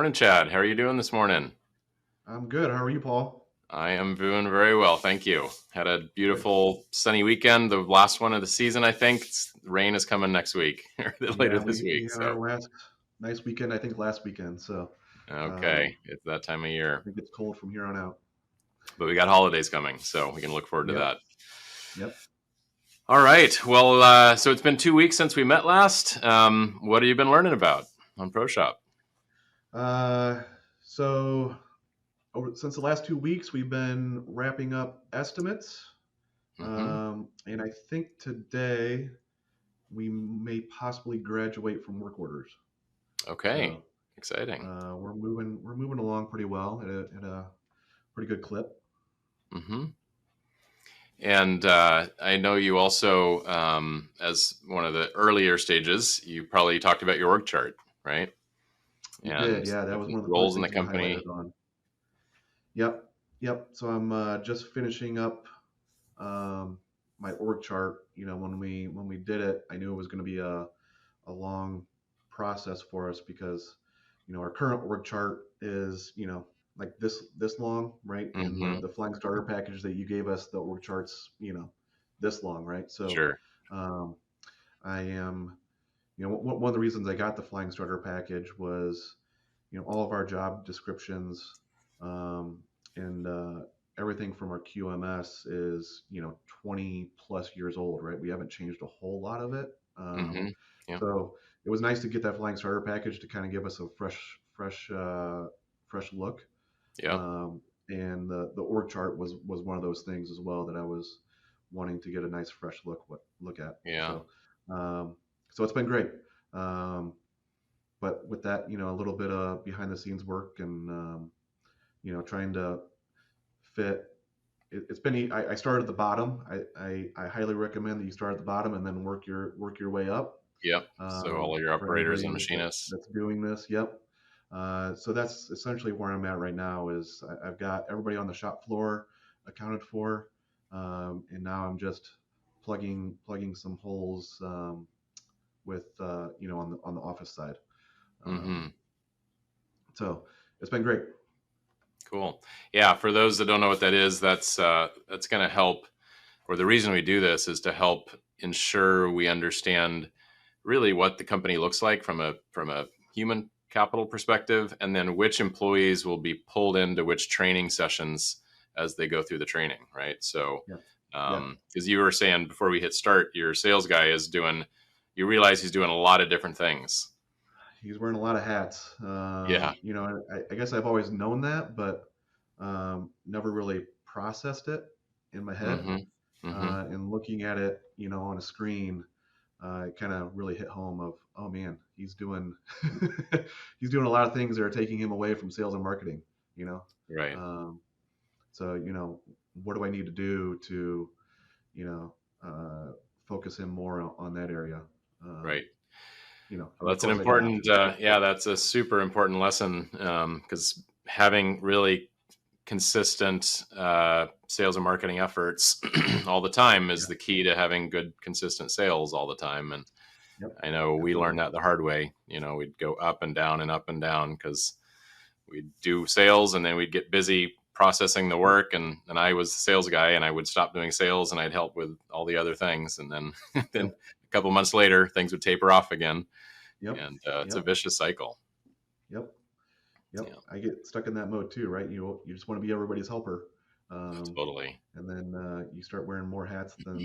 Morning, Chad. How are you doing this morning? I'm good. How are you, Paul? I am doing very well, thank you. Had a Good. beautiful sunny weekend, the last one of the season, I think. Rain is coming next week, or later Yeah, this we week. had our So, last nice weekend, I think last weekend. okay, it's that time of I year. think it's cold from here on out. But we got holidays coming, so we can look forward to Yep. that. Yep. All right. Well, so it's been 2 weeks since we met last. What have you been learning about on ProShop? Uh, so since the last 2 weeks, we've been wrapping up estimates, Mm-hmm. and I think today we may possibly graduate from work orders. Okay. So Exciting. we're moving along pretty well at a pretty good clip. Mm-hmm. And I know you also, as one of the earlier stages, you probably talked about your org chart, right? We did, And yeah. That was different one of the first roles in the things we company. highlighted on. Yep. Yep. So I'm just finishing up um, my org chart. When we did it, I knew it was going to be a long process for us because our current org chart is like this long, right? And Hmm. the flying starter package that you gave us, the org charts, this long, right? So Sure. um, I am, one of the reasons I got the flying starter package was all of our job descriptions um, and everything from our QMS is 20 plus years old, right? We haven't changed a whole lot of it. Hmm. Yeah. So it was nice to get that flying starter package to kind of give us a fresh look. Yep. Um, and the org chart was one of those things as well that I was wanting to get a nice fresh look at. Yeah. Um, so it's been great. Um, but with that, a little bit of behind the scenes work and trying to fit. It's been. I started at the bottom. I highly recommend that you start at the bottom and then work your way up. Yep. So all of your For operators and anybody machinists. that's doing this, yep. So that's essentially where I'm at right now. Is I've got everybody on the shop floor accounted for, and now I'm just plugging some holes with on the office side. Um, Hmm. so it's been great. Cool. Yeah. For those that don't know what that is, that's going to help. Or the reason we do this is to help ensure we understand really what the company looks like from a human capital perspective, and then which employees will be pulled into which training sessions as they go through the training, right? So, Yeah, yeah. because you were saying before we hit start, your sales guy is doing, you realize he's doing a lot of different things. He's wearing a lot of hats. Yeah. I guess I've always known that, but never really processed it in my head. Mm-hmm. Mm-hmm. And looking at it, on a screen, it kind of really hit home of, oh man, he's doing he's doing a lot of things that are taking him away from sales and marketing. You know, Right. um, so what do I need to do to you know focus him more on that area? Um, Right. and Well, of that's an course I got important, options. yeah, that's a super important lesson because having really consistent sales and marketing efforts all the time is Yeah. the key to having good, consistent sales all the time. And Yep. I know we Absolutely. learned that the hard way. We'd go up and down because we'd do sales and then we'd get busy processing the Yep. work. And I was the sales guy and I would stop doing sales and I'd help with all the other things. And then, then Yep. a couple months later, things would taper off again. Yep. And it's a Yep. vicious cycle. Yep. Yep. Yeah, I get stuck in that mode too, right? You just want to be everybody's helper, totally. and then you start wearing more hats than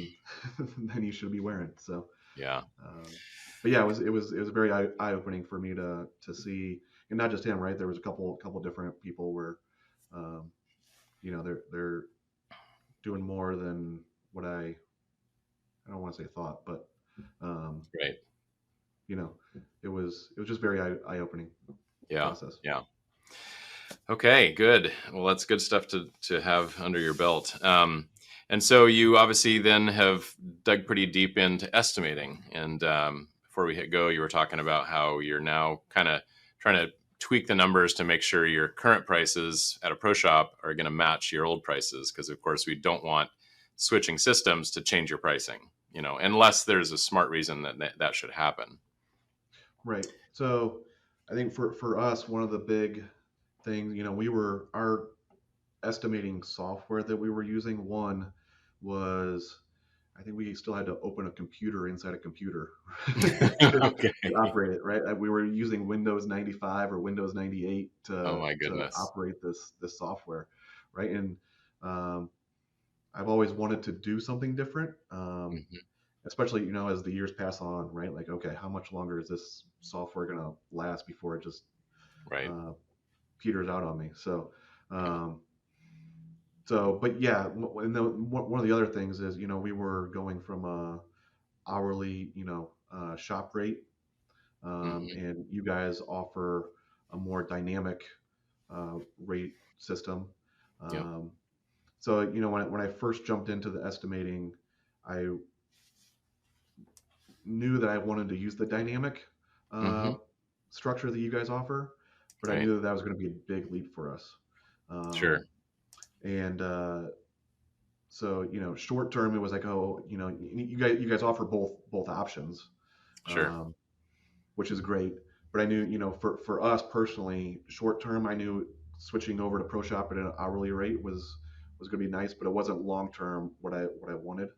than you should be wearing. So, Yeah. um, but yeah, it was very eye opening for me to see, and not just him, right? There was a couple different people where, um, they're doing more than what I don't want to say thought, but um, Right. you know, it was just very eye opening Yeah. process. Yeah. Okay, good. Well, that's good stuff to have under your belt. And so you obviously then have dug pretty deep into estimating. And before we hit go, you were talking about how you're now kind of trying to tweak the numbers to make sure your current prices at a pro shop are going to match your old prices. Because of course, we don't want switching systems to change your pricing. Unless there's a smart reason that should happen. Right. So I think for us, one of the big things, we were our estimating software that we were using. One was, I think we still had to open a computer inside a computer Okay. to operate it, right? We were using Windows 95 or Windows 98 Oh my to goodness. operate this software, right? And um, I've always wanted to do something different, Hmm. especially as the years pass on, right? Like, okay, how much longer is this software gonna last before it just Right. uh, peters out on me? So, Yeah. um, but yeah, and one of the other things is, we were going from a hourly, shop rate, Hmm. and you guys offer a more dynamic rate system. Yep. Um, so, when I first jumped into the estimating, I knew that I wanted to use the dynamic uh, Hmm. structure that you guys offer, but I Right. knew that was going to be a big leap for us. Sure. Um, and So, short term, it was like, oh, you guys offer both options, Sure. um, which is great. But I knew, for us personally, short term, I knew switching over to ProShop at an hourly rate was going to be nice, but it wasn't long term what I wanted.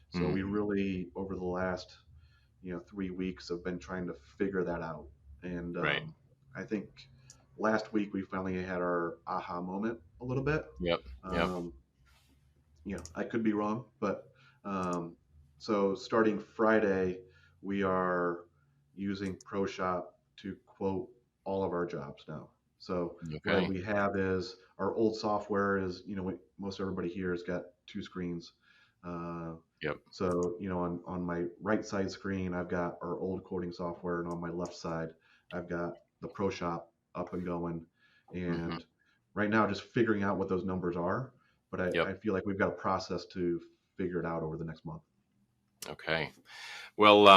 So we Hmm. really, over the last 3 weeks, have been trying to figure that out. And Right. I think last week we finally had our aha moment a little bit. Yep. Yep. Um, I could be wrong, but um, so starting Friday, we are using ProShop to quote all of our jobs now. So what Okay. we have is our old software is, most everybody here has got two screens. Uh, Yep. so, on my right side screen, I've got our old quoting software, and on my left side, I've got the ProShop up and going. Hmm. And right now, just figuring out what those numbers are, but Yep. I feel like we've got a process to figure it out over the next month. Okay. Well,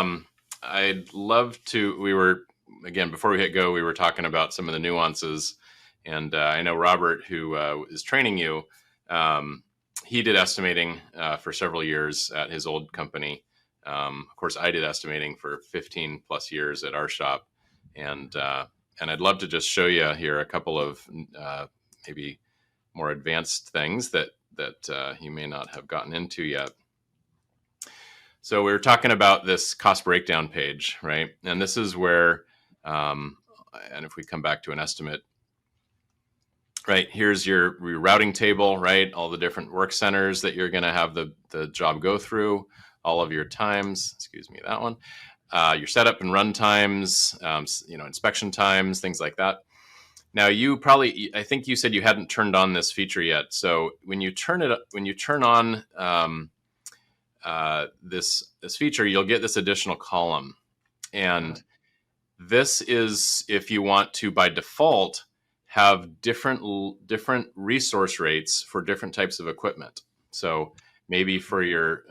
I'd love to. We were, again, before we hit go, we were talking about some of the nuances, and I know Robert, who is training you, um, he did estimating for several years at his old company. Of course, I did estimating for 15 plus years at our shop, and I'd love to just show you here a couple of maybe more advanced things that you may not have gotten into yet. So we were talking about this cost breakdown page, right? And this is where, um, and if we come back to an estimate, right, here's your routing table, right? All the different work centers that you're going to have the job go through, all of your times, excuse me, that one, your setup and run times, inspection times, things like that. Now you probably, I think you said you hadn't turned on this feature yet. So when you turn on this feature, you'll get this additional column, Got and it. this is if you want to by default have different resource rates for different types of equipment. So maybe for your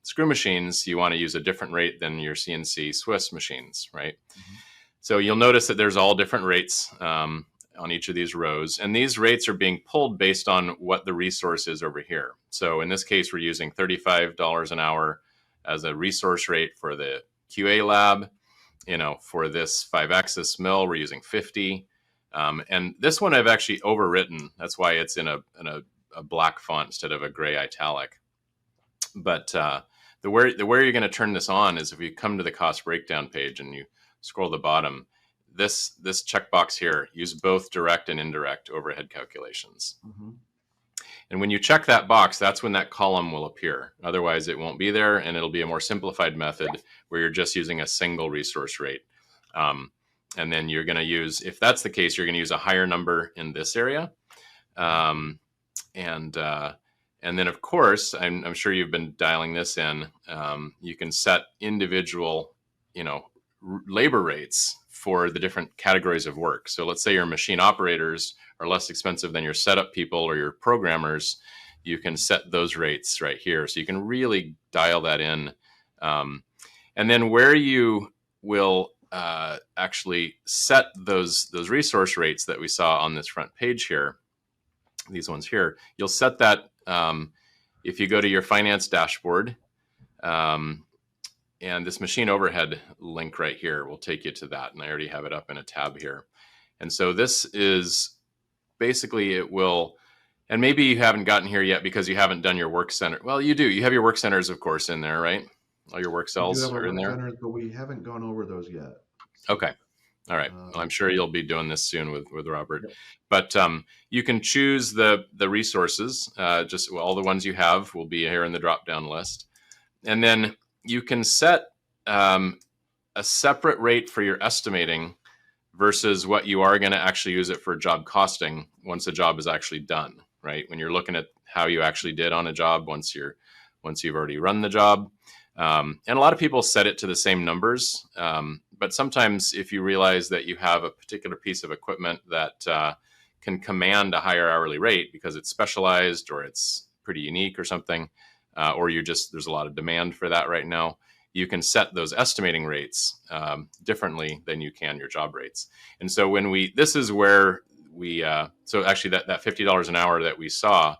screw machines, you want to use a different rate than your CNC Swiss machines, right? Mhm. So you'll notice that there's all different rates on each of these rows. And these rates are being pulled based on what the resource is over here. So in this case, we're using $35 an hour as a resource rate for the QA lab. For this 5-axis mill, we're using 50. And this one I've actually overwritten. That's why it's in a black font instead of a gray italic. But the way you're going to turn this on is if you come to the cost breakdown page and you scroll the bottom, this checkbox here, use both direct and indirect overhead calculations. Mhm. And when you check that box, that's when that column will appear. Otherwise, it won't be there, and it'll be a more simplified method where you're just using a single resource rate. Um, and then you're going to use, if that's the case, you're going to use a higher number in this area. Um, and and then, of course, I'm sure you've been dialing this in. You can set individual, labor rates for the different categories of work. So let's say your machine operators are less expensive than your setup people or your programmers. You can set those rates right here. So you can really dial that in. And then where you will actually set those resource rates that we saw on this front page here, these ones here, you'll set that if you go to your finance dashboard. Um, and this machine overhead link right here will take you to that. And I already have it up in a tab here. And so this is basically, it will, and maybe you haven't gotten here yet because you haven't done your work center. Well, you do. You have your work centers, of course, in there, right? All your work We do cells have our are in work there. centers, but we haven't gone over those yet. Okay. All right. Well, I'm Um, sure you'll be doing this soon with Robert. yep. But you can choose the resources. Just all the ones you have will be here in the drop down list, and then you can set a separate rate for your estimating versus what you are going to actually use it for job costing once a job is actually done. Right, when you're looking at how you actually did on a job once you've already run the job. And a lot of people set it to the same numbers. But sometimes if you realize that you have a particular piece of equipment that can command a higher hourly rate because it's specialized or it's pretty unique or something, or there's a lot of demand for that right now, you can set those estimating rates differently than you can your job rates. And so this is where so actually that $50 an hour that we saw,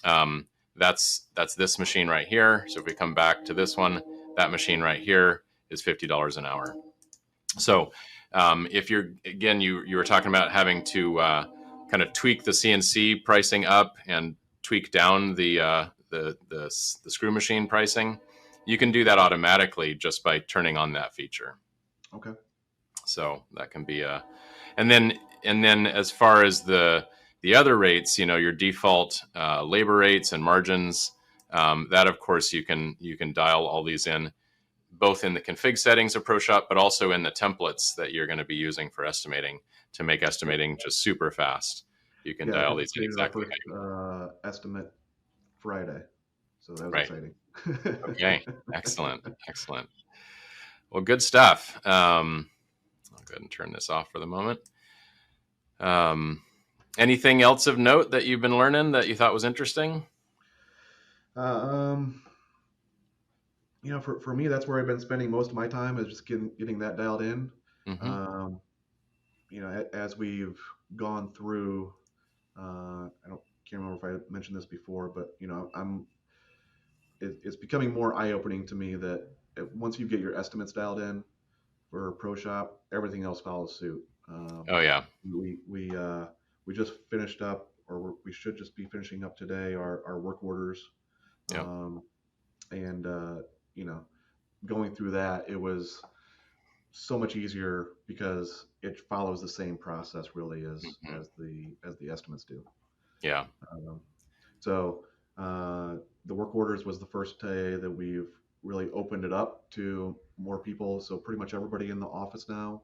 that's this machine right here. So if we come back to this one, that machine right here is $50 an hour. So if you were talking about having to kind of tweak the CNC pricing up and tweak down the screw machine pricing, you can do that automatically just by turning on that feature. Okay. So that can be and then as far as the other rates, your default labor rates and margins, that of course you can dial all these in both in the config settings of ProShop, but also in the templates that you're going to be using for estimating to make estimating just super fast. You can Yeah, I dial just these in created our exactly first estimate Friday, so that was right. exciting. Okay, excellent. Well, good stuff. I'll go ahead and turn this off for the moment. Anything else of note that you've been learning that you thought was interesting? Um, for me, that's where I've been spending most of my time, is just getting that dialed in. Mm-hmm. Um, as we've gone through, I don't can't remember if I mentioned this before, but it's becoming more eye opening to me that once you get your estimates dialed in for ProShop, everything else follows suit. Oh yeah. We just finished up, or we should just be finishing up today, our work orders. Yeah. And going through that, it was so much easier because it follows the same process really Mm-hmm. as the estimates do. Yeah. Um, so the work orders was the first day that we've really opened it up to more people. So pretty much everybody in the office now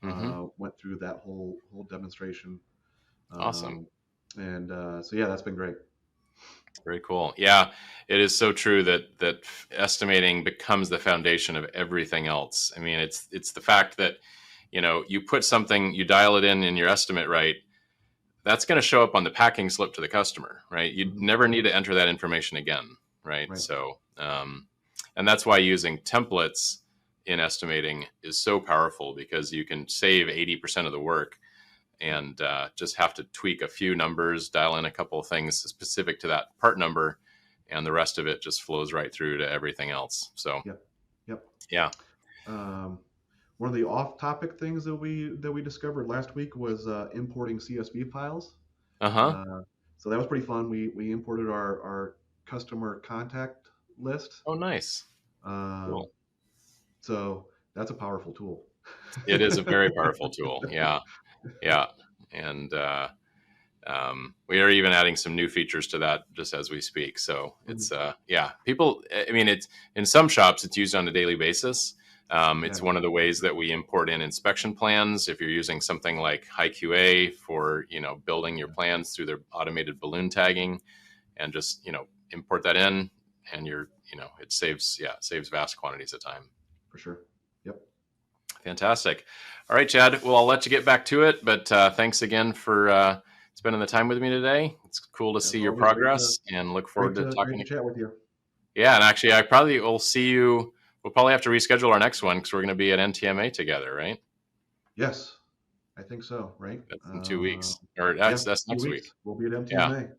Mm-hmm. went through that whole demonstration. Awesome. And so yeah, that's been great. Very cool. Yeah, it is so true that estimating becomes the foundation of everything else. I mean, it's the fact that you put something, you dial it in your estimate right. That's going to show up on the packing slip to the customer, right? You Mm-hmm. never need to enter that information again, right? Right. So, and that's why using templates in estimating is so powerful because you can save 80% of the work and just have to tweak a few numbers, dial in a couple of things specific to that part number, and the rest of it just flows right through to everything else. So, Yep. Yep. yeah. Um, One of the off-topic things that we discovered last week was importing CSV files. Uh huh. So that was pretty fun. We imported our customer contact list. Oh, nice. Um, Cool. so that's a powerful tool. It is a very powerful tool. Yeah. Yeah. And we are even adding some new features to that just as we speak. So it's yeah, people. I mean, it's in some shops it's used on a daily basis. Yeah, It's one of the ways that we import in inspection plans. If you're using something like HiQA for building your plans through their automated balloon tagging, and just import that in, and it saves vast quantities of time. for sure. Yep. Fantastic. All right, Chad. Well, I'll let you get back to it, but thanks again for spending the time with me today. It's cool to As see your always, progress and look forward to great talking. to chat with you. Yeah, and actually, I probably will see you. We'll probably have to reschedule our next one because we're going to be at NTMA together, right? Yes, I think so. Right. That's in 2 weeks, or Yeah, that's few next week. weeks. We'll be at Yeah. MTMA.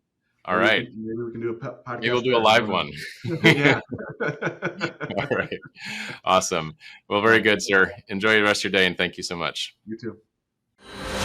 All right. Maybe we can do a Maybe we'll podcast do a there. I live don't know. one. Yeah. All Right. Awesome. Well, All very right. good, sir. Enjoy the rest of your day, and thank you so much. You too.